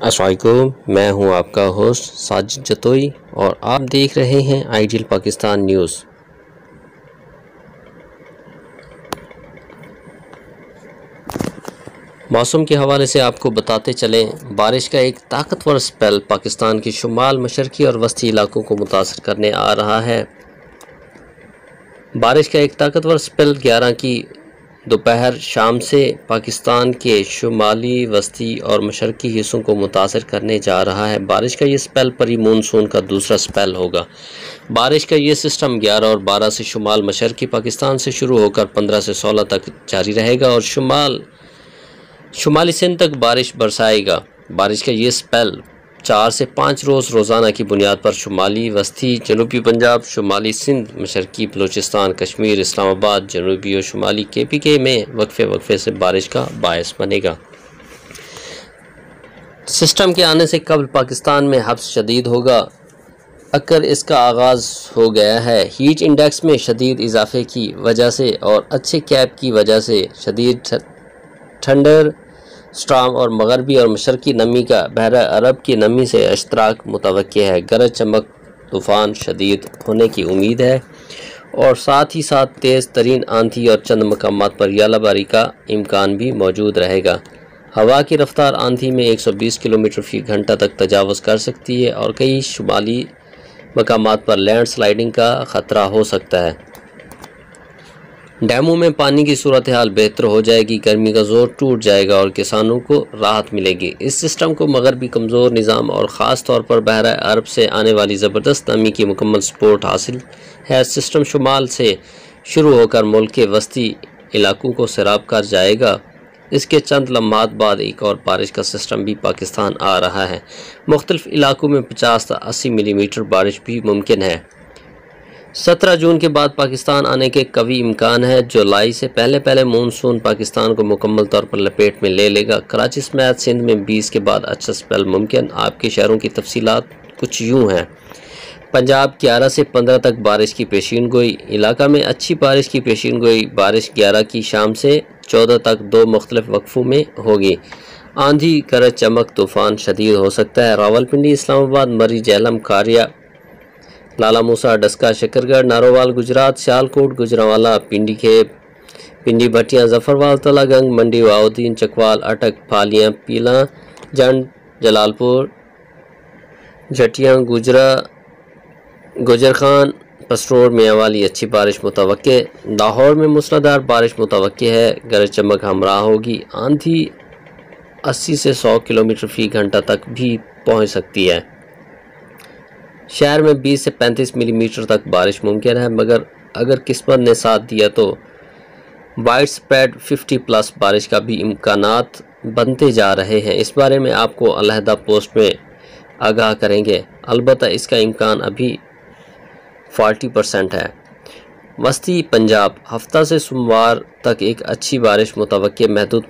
السلام علیکم، میں ہوں آپ کا ہوسٹ ساجد جتوئی اور آپ دیکھ رہے ہیں آئیڈیل پاکستان نیوز۔ موسم کے حوالے سے آپ کو بتاتے چلیں، بارش کا ایک طاقتور سپیل پاکستان کے شمال مشرقی اور وسطی علاقوں کو متاثر کرنے آ رہا ہے۔ بارش کا ایک طاقتور سپیل 11 کی دوپہر شام سے پاکستان کے شمالی، وسطی اور مشرقی حصوں کو متاثر کرنے جا رہا ہے۔ بارش کا یہ سپیل پری مونسون کا دوسرا سپیل ہوگا۔ بارش کا یہ سسٹم 11 اور 12 سے شمال مشرقی پاکستان سے شروع ہو کر 15 سے 16 تک جاری رہے گا اور شمالی سندھ تک بارش برسائے گا۔ بارش کا یہ سپیل 4 سے 5 روز روزانہ کی بنیاد پر شمالی، وسطی، جنوبی پنجاب، شمالی سندھ، مشرقی بلوچستان، کشمیر، اسلام آباد، جنوبی اور شمالی KPK میں وقفے سے بارش کا باعث بنے گا۔ سسٹم کے آنے سے قبل پاکستان میں حبس شدید ہوگا۔ اگر اس کا آغاز ہو گیا ہے۔ ہیٹ انڈیکس میں شدید اضافے کی وجہ سے اور اچھے کیپ کی وجہ سے شدید تھنڈر سٹارم اور مغربی اور مشرقی نمی کا بحیرہ عرب کی نمی سے اشتراک متوقع ہے۔ گرج چمک طوفان شدید ہونے کی امید ہے اور ساتھ ہی ساتھ تیز ترین آندھی اور چند مقامات پر ژالہ باری کا امکان بھی موجود رہے گا۔ ہوا کی رفتار آندھی میں 120 کلومیٹر فی گھنٹہ تک تجاوز کر سکتی ہے اور کئی شمالی مقامات پر لینڈ سلائیڈنگ کا خطرہ ہو سکتا ہے۔ ڈیموں میں پانی کی صورتحال بہتر ہو جائے گی، گرمی کا زور ٹوٹ جائے گا اور کسانوں کو راحت ملے گی۔ اس سسٹم کو مغربی کمزور نظام اور خاص طور پر بحیرہ عرب سے آنے والی زبردست نمی کی مکمل سپورٹ حاصل ہے۔ سسٹم شمال سے شروع ہو کر ملک کے وسطی علاقوں کو سیراب کر جائے گا۔ اس کے چند لمحات بعد ایک اور بارش کا سسٹم بھی پاکستان آ رہا ہے۔ مختلف علاقوں میں 50 تا 80 ملی میٹر بارش بھی ممکن ہے۔ 17 جون کے بعد پاکستان آنے کے قوی امکان ہے۔ جولائی سے پہلے مونسون پاکستان کو مکمل طور پر لپیٹ میں لے لے گا۔ کراچی سمیت سندھ میں 20 کے بعد اچھا سپیل ممکن۔ آپ کے شہروں کی تفصیلات کچھ یوں ہیں۔ پنجاب 11 سے 15 تک بارش کی پیشین گوئی۔ علاقہ میں اچھی بارش کی پیشین گوئی۔ بارش 11 کی شام سے 14 تک 2 مختلف وقفوں میں ہوگی۔ آندھی، گرج چمک طوفان شدید ہو سکتا ہے۔ راولپنڈی، اسلام آباد، مری، جہلم، کھاریا، لالہ موسیٰ، ڈسکا، شکرگڑھ، نارووال، گجرات، سیالکوٹ، گوجرانوالہ، پنڈی کھیب، پنڈی بھٹیاں، ظفروال، تلہ گنگ، منڈی، بہاؤالدین، چکوال، اٹک، پھالیاں، پیلاں، جنڈ، جلال پور، جھٹیاں، گجرخان، پسرور، میاں والی اچھی بارش متوقع۔ لاہور میں موسلادھار بارش متوقع ہے۔ گرج چمک ہمراہ ہوگی۔ آندھی 80 سے 100 کلومیٹر فی گھنٹہ تک بھی پہنچ سکتی ہے۔ شہر میں 20 سے 35 ملی میٹر تک بارش ممکن ہے، مگر اگر قسمت نے ساتھ دیا تو وائڈ سپریڈ 50+ بارش کا بھی امکانات بنتے جا رہے ہیں۔ اس بارے میں آپ کو علیحدہ پوسٹ میں آگاہ کریں گے، البتہ اس کا امکان ابھی 40% ہے۔ وسطی پنجاب ہفتہ سے سوموار تک ایک اچھی بارش متوقع۔ محدود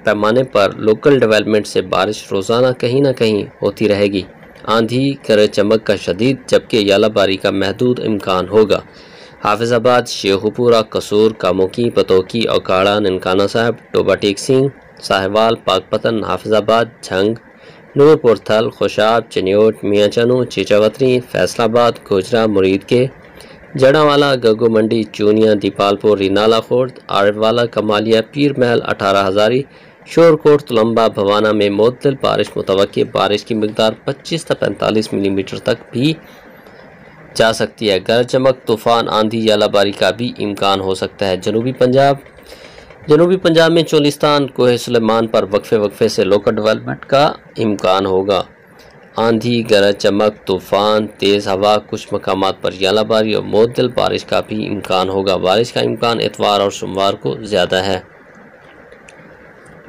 پیمانے پر لوکل ڈیولپمنٹ سے بارش روزانہ کہیں نہ کہیں ہوتی رہے گی۔ آندھی، گرج چمک کا شدید جبکہ ژالہ باری کا محدود امکان ہوگا۔ حافظ آباد، شیخوپورہ، قصور، کاموکی، پتوکی، اوکاڑہ، ننکانہ صاحب، ٹوبہ ٹیک سنگھ، ساہیوال، پاکپتن، حافظ آباد، جھنگ، نورپور تھل، خوشاب، چنیوٹ، میاں چنو، چیچاوتری، فیصل آباد، گوجرہ، مرید کے، جڑاں والا، گگو منڈی، چونیا، دیپال پور، رینالہ خورد، عارف والا، کمالیہ، پیر محل، 18 ہزاری، شورکوٹ، تلمبہ، بھوانہ میں معتدل بارش متوقع۔ بارش کی مقدار 25 تا 45 ملی میٹر تک بھی جا سکتی ہے۔ گرج چمک، طوفان، آندھی، ژالہ باری کا بھی امکان ہو سکتا ہے۔ جنوبی پنجاب میں چولستان، کوہ سلیمان پر وقفے سے لوکل ڈیولپمنٹ کا امکان ہوگا۔ آندھی، گرج چمک، طوفان، تیز ہوا، کچھ مقامات پر ژالہ باری اور معتدل بارش کا بھی امکان ہوگا۔ بارش کا امکان اتوار اور سوموار کو زیادہ ہے۔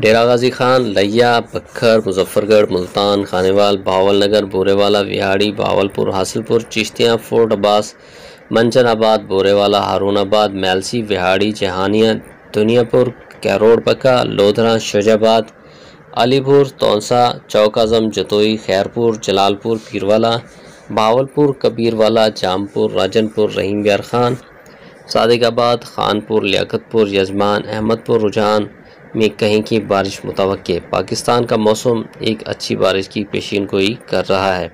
ڈیرہ غازی خان، لیا، بکھر، مظفرگڑھ، ملتان، خانیوال، بہاول نگر، بورے والا، وہاڑی، بہاولپور، حاصل پور، چشتیاں، فورٹ عباس، منجن آباد، بورے والا، ہارون آباد، میلسی، وہاڑی، جہانیہ، دنیا پور، کیروڑ پکا، لودھرا، شجاع آباد، علی پور، تونسا، چوک اعظم، جتوئی، خیرپور، جلال پور، پیروالا، بہاولپور، کبیر والا، جامپور، راجن پور، رحیم یار خان، صادق آباد، خان پور، لیاقت پور، یزمان، احمد پور، رجحان، میں کہیں کی بارش متوقع۔ پاکستان کا موسم ایک اچھی بارش کی پیشین گوئی کر رہا ہے۔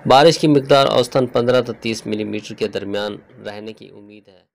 بارش کی مقدار اوسطاً 15 تا 30 ملی میٹر کے درمیان رہنے کی امید ہے۔